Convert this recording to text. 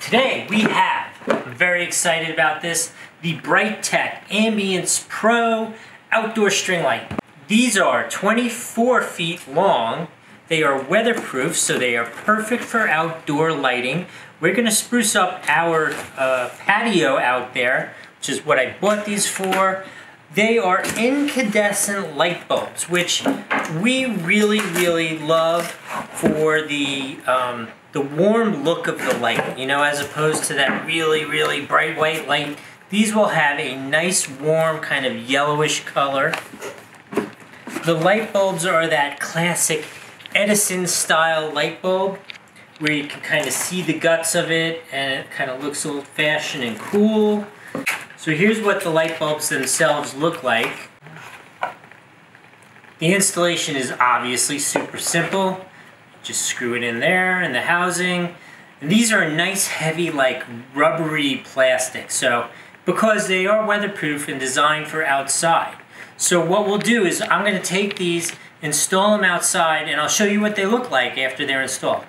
Today we have, I'm very excited about this, the Brightech Ambience Pro outdoor string light. These are 24 feet long. They are weatherproof, so they are perfect for outdoor lighting. We're going to spruce up our patio out there, which is what I bought these for. They are incandescent light bulbs, which we really love for the warm look of the light, you know, as opposed to that really bright white light. These will have a nice warm kind of yellowish color. The light bulbs are that classic Edison style light bulb where you can kind of see the guts of it and it kind of looks old fashioned and cool. So here's what the light bulbs themselves look like. The installation is obviously super simple. Just screw it in there in the housing. And these are nice heavy like rubbery plastic, so because they are weatherproof and designed for outside. So what we'll do is I'm going to take these, install them outside, and I'll show you what they look like after they're installed.